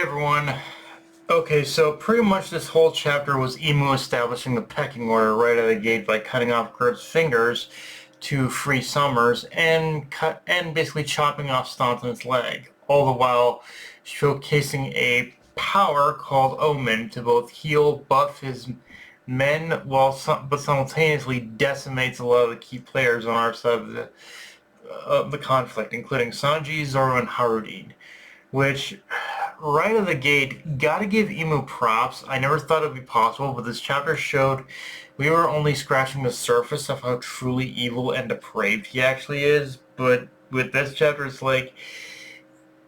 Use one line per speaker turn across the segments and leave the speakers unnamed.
everyone. Okay, so pretty much this whole chapter was Emu establishing the pecking order right out of the gate by cutting off Kurt's fingers to free Summers and basically chopping off Staunton's leg, all the while showcasing a power called Omen to both heal, buff his men, but simultaneously decimates a lot of the key players on our side of the conflict, including Sanji, Zoro, and Harudin. Which, right out of the gate, gotta give Emu props. I never thought it'd be possible, but this chapter showed we were only scratching the surface of how truly evil and depraved he actually is. But with this chapter, it's like,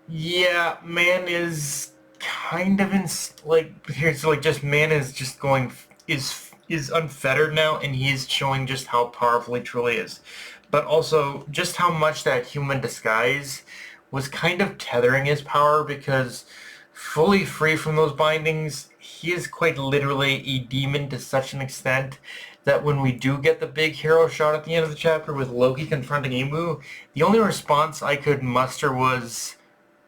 yeah, man is kind of in here's like just man is just going is unfettered now, and he is showing just how powerful he truly is, but also just how much that human disguise was kind of tethering his power, because fully free from those bindings, he is quite literally a demon to such an extent that when we do get the big hero shot at the end of the chapter with Loki confronting Emu, the only response I could muster was,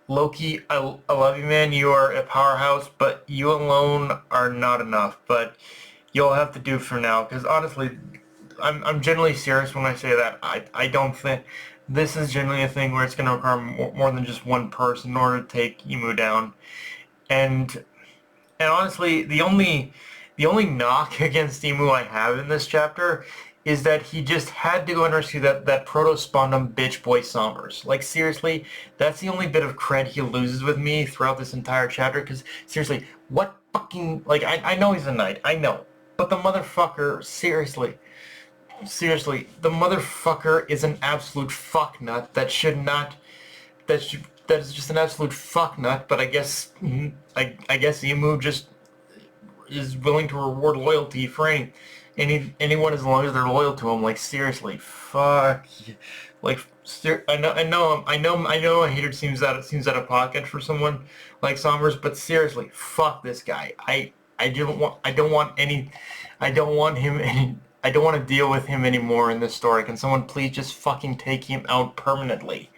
Loki, I love you, man, you are a powerhouse, but you alone are not enough, but you'll have to do for now, because honestly, I'm genuinely serious when I say that. I don't think this is generally a thing where it's going to require more than just one person in order to take Emu down. And honestly, the only knock against Emu I have in this chapter is that he just had to go and rescue that proto-spondum bitch boy Sombers. Like, seriously, that's the only bit of cred he loses with me throughout this entire chapter, because seriously, what fucking, like, I know he's a knight, I know, but the motherfucker, seriously, the motherfucker is an absolute fucknut that should not, that is just an absolute fucknut, but I guess, I guess Emu just is willing to reward loyalty for anyone as long as they're loyal to him. Like, seriously, fuck, like, I know a hater seems out of pocket for someone like Sombers, but seriously, fuck this guy. I don't want him I don't want to deal with him anymore in this story. Can someone please just fucking take him out permanently?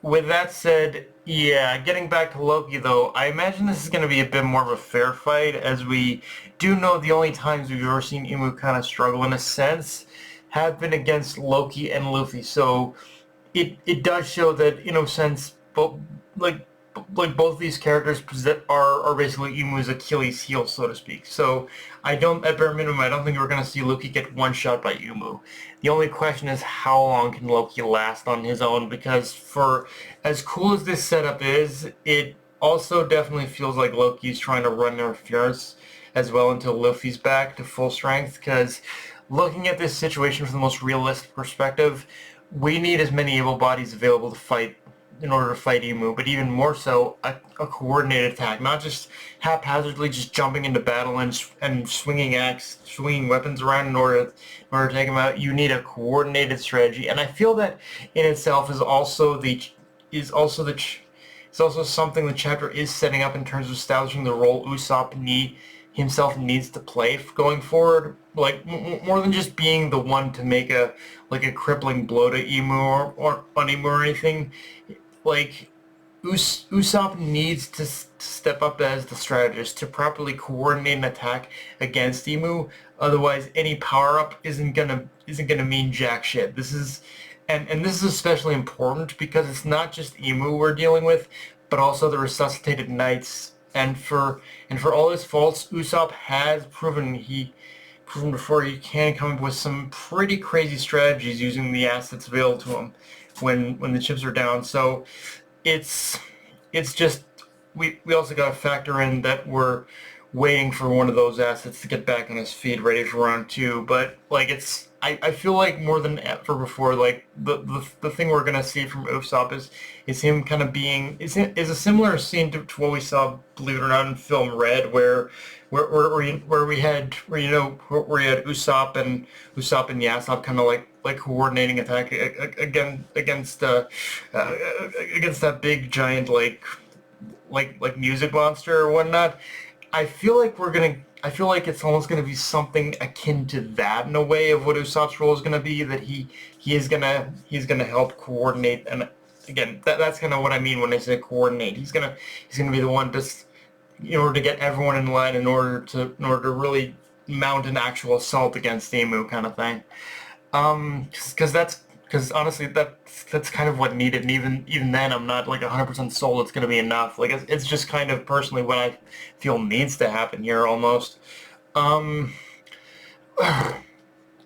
With that said, yeah, getting back to Loki though, I imagine this is going to be a bit more of a fair fight, as we do know the only times we've ever seen Emu kind of struggle in a sense have been against Loki and Luffy, so it does show that, in a sense, like both these characters are basically Emu's Achilles heel, so to speak. So at bare minimum, I don't think we're going to see Loki get one shot by Emu. The only question is, how long can Loki last on his own? Because for as cool as this setup is, it also definitely feels like Loki's trying to run interference as well until Luffy's back to full strength. Because looking at this situation from the most realistic perspective, we need as many able bodies available to fight in order to fight Emu, but even more so, a coordinated attack, not just haphazardly just jumping into battle and swinging weapons around in order to take him out. You need a coordinated strategy, and I feel that in itself is also something the chapter is setting up in terms of establishing the role Usopp himself needs to play going forward, like more than just being the one to make a crippling blow to Emu or on Emu or anything. Like, Usopp needs to step up as the strategist to properly coordinate an attack against Emu. Otherwise, any power up isn't gonna mean jack shit. This is especially important because it's not just Emu we're dealing with, but also the resuscitated knights. And for all his faults, Usopp has proven before he can come up with some pretty crazy strategies using the assets available to him when the chips are down. So it's just, we also got to factor in that we're waiting for one of those assets to get back on his feet ready for round two. But like, I feel like more than ever before, like the thing we're gonna see from Usopp is him kind of being is a similar scene to what we saw, believe it or not, in film Red, where you had Usopp and Yasopp kind of like coordinating attack against that big giant like music monster or whatnot. I feel like it's almost gonna be something akin to that in a way of what Usopp's role is gonna be. That he's gonna help coordinate again, that's kind of what I mean when I say coordinate. He's gonna be the one just in order to get everyone in line in order to really mount an actual assault against Emu kind of thing. Because honestly that's kind of what needed, and even then I'm not like 100% sold it's gonna be enough. Like it's just kind of personally what I feel needs to happen here almost. Um,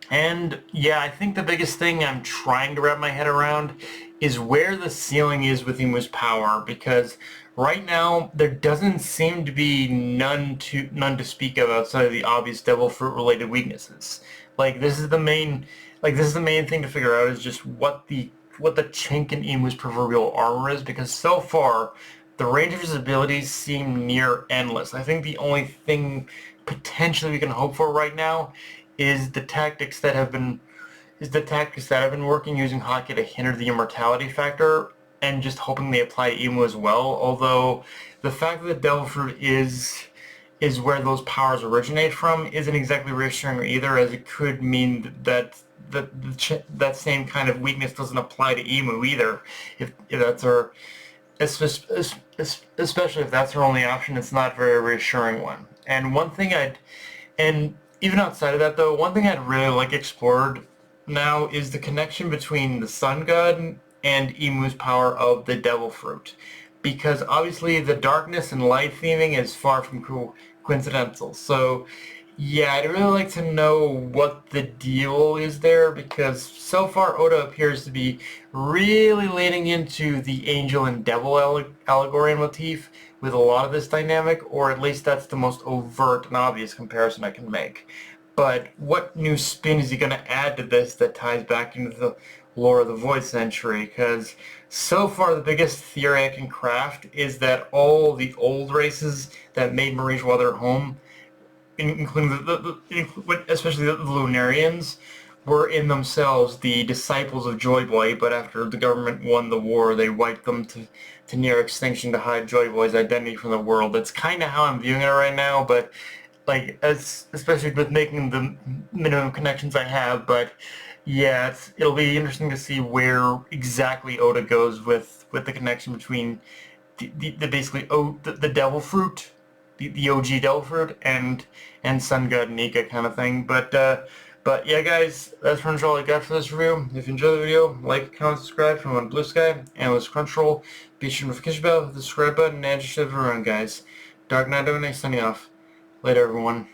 and yeah, I think the biggest thing I'm trying to wrap my head around is where the ceiling is with Emu's power, because right now there doesn't seem to be none to speak of outside of the obvious devil fruit related weaknesses. Like this is the main thing to figure out is just what the chink in Emu's proverbial armor is, because so far the range of his abilities seem near endless. I think the only thing potentially we can hope for right now is the tactics that have been working using Hockey to hinder the immortality factor, and just hoping they apply to Emu as well. Although the fact that the Devil Fruit is where those powers originate from isn't exactly reassuring either, as it could mean that same kind of weakness doesn't apply to Emu either. If that's our especially if that's our only option, it's not a very reassuring one. And even outside of that though, one thing I'd really like explored now is the connection between the Sun God and Emu's power of the Devil Fruit. Because obviously the darkness and light theming is far from coincidental. So yeah, I'd really like to know what the deal is there, because so far Oda appears to be really leaning into the angel and devil allegory and motif with a lot of this dynamic, or at least that's the most overt and obvious comparison I can make. But what new spin is he going to add to this that ties back into the lore of the Void Century? Because so far the biggest theory I can craft is that all the old races that made Marishwa their home, including especially the Lunarians, were in themselves the disciples of Joy Boy, but after the government won the war, they wiped them to near extinction to hide Joy Boy's identity from the world. That's kind of how I'm viewing it right now, but like especially with making the minimum connections I have. But yeah, it'll be interesting to see where exactly Oda goes with the connection between the basically the Devil Fruit, the OG Devil Fruit, and Sun God Nika kind of thing. But yeah, guys, that's pretty much all I got for this review. If you enjoyed the video, like, comment, subscribe from on Blue Sky, and with Crunchyroll, be sure to notification bell, hit the subscribe button, and just shove it around, guys. Dark Knight Donate signing off. Later, everyone.